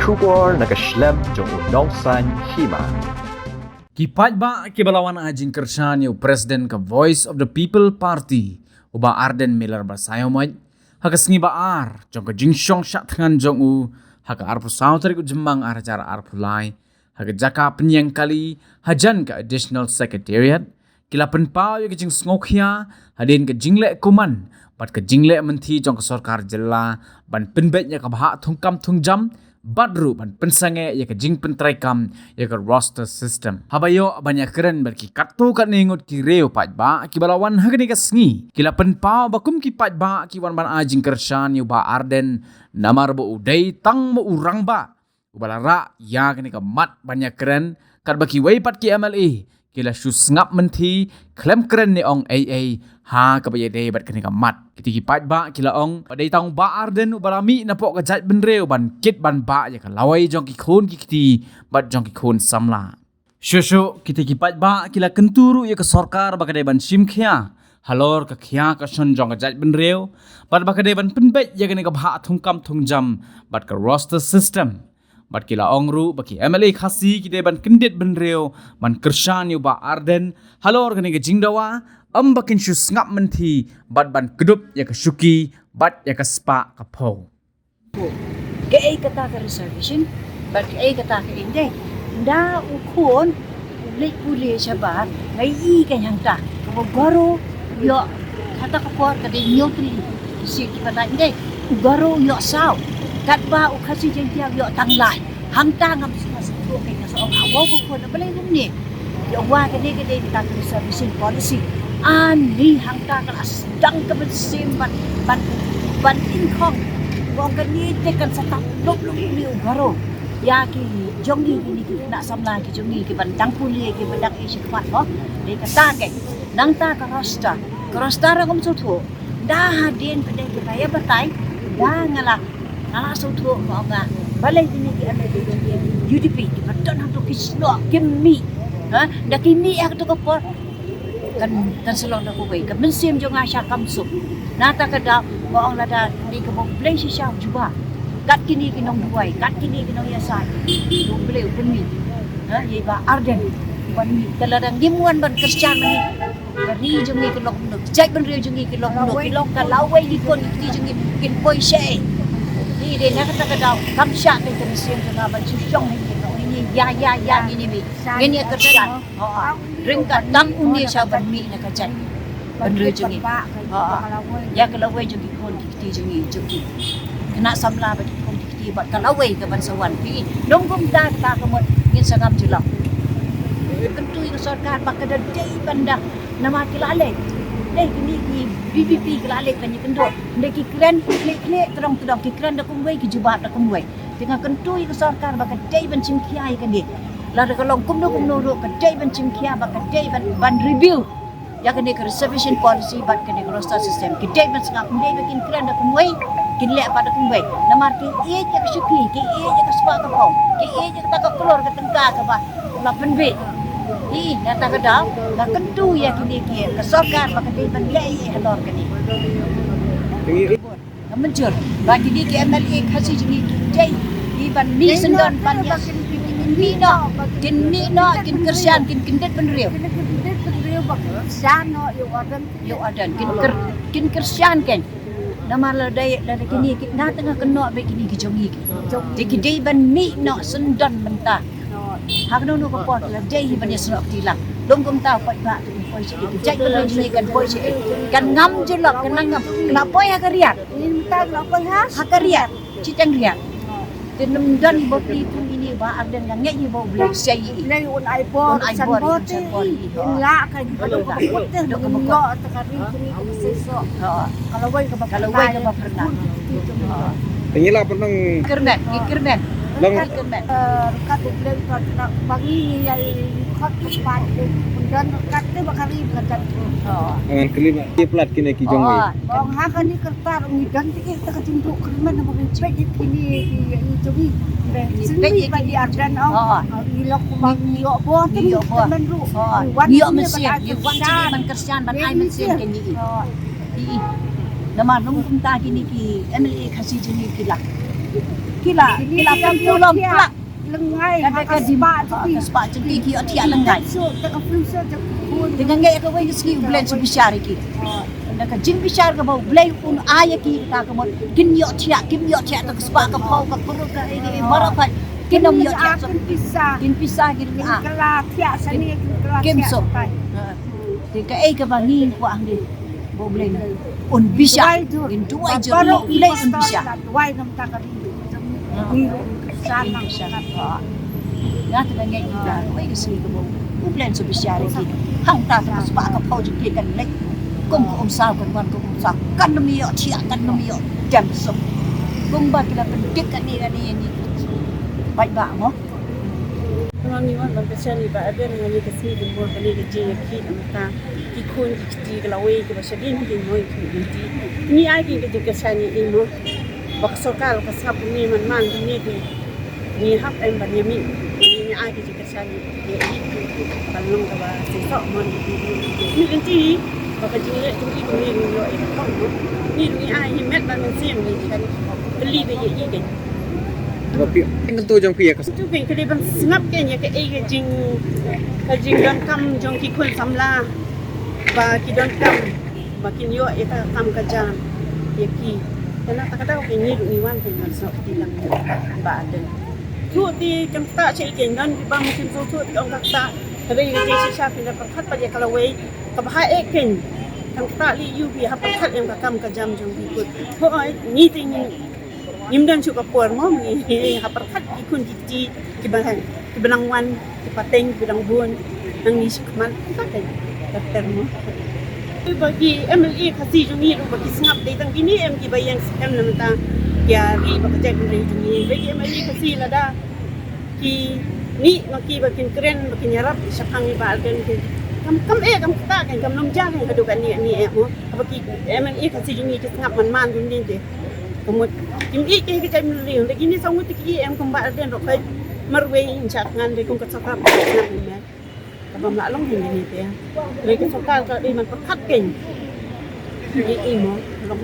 Shubor nakaslem jong unongsan hima. Kipat ba kibalawan ajing kershan yung President ka Voice of the People Party uba Arden Miller Basayomaj hakas ngi baar jong ka jingsyong syatngan jong u haka arpu sautari ku jemang aracara arpu lai haka jaka penyang kali hajan ka Additional Secretariat kila penpau yung jing sngokya hadin ka jingle kuman bat ka jingle menti jong ka sarkar jela ban penbet nya ka bahak thungkam thungjam badru ban pensange ya ka jing pentraikam ya ka roster system habayo banyak keren berki katto kat ningut ki reo pat ba ki balawan hagani ka sngi kila penpau bakum ki pat ba ki wan ban ajing kershan yu ba Arden namar bo udai tang mo urang ba ubalara ya kani ka mat banyak keren kat baki wei pat ki MLA kila shus ngap menti klem keren ni ong AA ha kabaya day bat kani ka mat kitiki pat ba kila ong padai tang ba Arden ubalami na po ka jat benreu ban kit ban ba ya ka lawai jong ki khun ki kiti bat jong ki khun samla shushu kitiki pat ba kila kenturu ya ka sarkar ba kadai ban simkhya halor ka khya ka son jong ka jat benreu bat ba kadai ban penbet ya kani ka bha thungkam thungjam bat ka roster system bat kila ongru baki MLA khasi kide ban kendit benreu ban kershan yu ba Arden halor kani ka jingdawa bakin shus ngap menti bat ban kedup ya ka syuki bat ya ka spa ka po ke ay kata ka reservation bat ke ay kata ka inde da ukon ulit puli siya ba ngai kanyang ta garo yo kata ka por ka de nyotri si ki pala inde garo yo sao kat ba u khasi jeng tiang yo tang lai hang ta ngam sa tu ke ka so awo ko ko na balay ni yo wa ka de ta ka reservation policy ani hang ta ka asdang ka bensim ban inkong wong ka ni te kan sa tak lop ni garo ya ki jongi ni ki na samla ki jongi ki ban tang puli ki ban dak isi kpat ho de ka ta ke nang ta ka rosta ra kom tu da hadin pede ki kaya batai da ngala so tu mo nga balay ni ki ame de UDP ki baton hang to ki sno kimi ha da kimi ak to ka por kan selong na kuway kan mensim jo nga siya kamsuk nata kada mo ang lada di ka mo play siya juba kat kini kinong buhay kat kini kinong yasay do play upun mi ha ye ba Arden ban mi kaladang gimuan ban Christian ni kari jo ngi kilok no jai ban rio jo ngi kilok no kilok ka laway di kon ti jo ngi kin boy siya ni de na kada kam siya kan mensim jo nga ban syong ni ya ini mi ini kerjaan ring ka tang uni sa ban mi na ka jai ban re jungi ya kalawai jungi kon ti jungi jungi kena samla ba kon ti ba kalawai ka ban sawan pi dong gum da ta ka mo ngin sangam julang tentu itu sarkar ba kada dei banda nama kilale dei kini ki BBP kilale kan ni kendo dei ki kren klik terong ki kren da kumwei ki jubat da kumwei dengan kentui ke sarkar baka dai ban chimkiai kan dia la da kalong kumno ro ka dai ban chimkia baka dai ban review ya kan dia reservation policy bat kan dia roster system ki dai ban sangap dai bakin kran da kumwei kin le pada kumwei namar ki e je ka syuki ki e je ka spa ka pau ki e je ka ta keluar ka tengka ka ba la penbe i data ka da la kentu ya kini ki ke sarkar baka dai ban le halor kan ni menjur bagi di MLA khasi jini jai di ban mi sendon ban mi no kin kersian kin kindet benriu bak san no yo adan kin kersian ken nama la dai la kini na tengah keno be kini ki jongi ki dai ban mi no sendon menta hak no ko pot la dai ban ya senok tilang dong kum tau pat ba poi si ki jai ban jini kan poi si kan ngam jelok kan ngam kena poi hakariat ta lo poi ha hakariat citang riat tenum dan boti tu ini ba Arden yang ngai bo blek sei nei on iPhone san boti la ka di ko putih do ko ko takari ni ko seso kalau wai ka ba pernah ini lah pernah kernet lang kat blek bagi ya kat cepat dan kat tu bakari kat dengan kelima dia plat kini ki jongi bang ha kan ni kertar ni ganti kita ka tindu kerman na bagi cek ini jongi sini bagi Arden ilok bang yo bo tu men ru yo mesin yo ban kersian ban ai mesin kan ni nama nung kum ta kini ki MLA khasi jini ki lah kila pulang plak lengai kata sebab sebab centi ki tiak lengai so tak fungsi tak pun dengan ngai ka wai ski bulan so bisyari ki nak jing bisyar ka bau blai un aya ki ta ka mo kin yo tiak tak sebab ka pau ka perut ka ini marah ka kin nom yo tiak so akan pisah kin kelak tiak sani kelak Kim so thì cái cái bà nghi của anh đi bộ lên ổn bisa in dua je lấy in bisa wai nam tak ka ni sana ngah tu ngai kita wai ke sini ke bau bulan so bisa lagi hang ta tu sebab ka pau je kan lek kom ko sao kan wan ko sao kan mi yo chia kan mi yo jam so kom ba kita pendik kan ni baik ba mo Kalau ni wan bangsa ni ba ada dengan ni kasi di bawah kali kerja ki amta ki kun ki kalau we ki bahasa din ki moi ki nanti ni ai ki kerja kesani ini bakso kal kasap ni man ni ni hap em ban yami ni ai ki kesani ni kalong ka ba si sok mon ni nanti bakal jadi ni ni yo ni ai himet ban sim ni kan beli be ye kan Tapi tentu jong pia kas. tu kan kali bang sengap kan ya ke jing don kam jong ki kun samla ba ki don kam ba kin yo eta kam ka jam ya ki kana ta kata ke ni ni wan kan so ki lang ba den tu ti kam ta che ke nan ba mu kin so tu ong ka ta tapi ni je sha pin da pakhat pa ya kala we ka ba e ken kam ta li yu bi ha pakhat em ka kam ka jam jong ki kun ho ni ti Nim dan suka puan mo ni haperkat ikun ki banang wan ki pateng ki banang buon nang ni sikman pakai daftar mo bagi MLA kasi jung ni bagi sengap dai tang ini em ki bayang em nam ta ya ri ba ka jek ni ni bagi MLA kasi lada ki ni maki bakin keren bakin yarap sakang ni ba alken ki kam kam ta kam nom jang hadu kan ni mo bagi MLA kasi jung ni sengap man ni de Kemudian ini kita cakap melihat, lagi ni sangat tinggi kembali dan rokai merway incakan lekung kesakap nak ni, kalau maklum ini dia, lagi kesakap kalau dia man perkat kan, ini imo long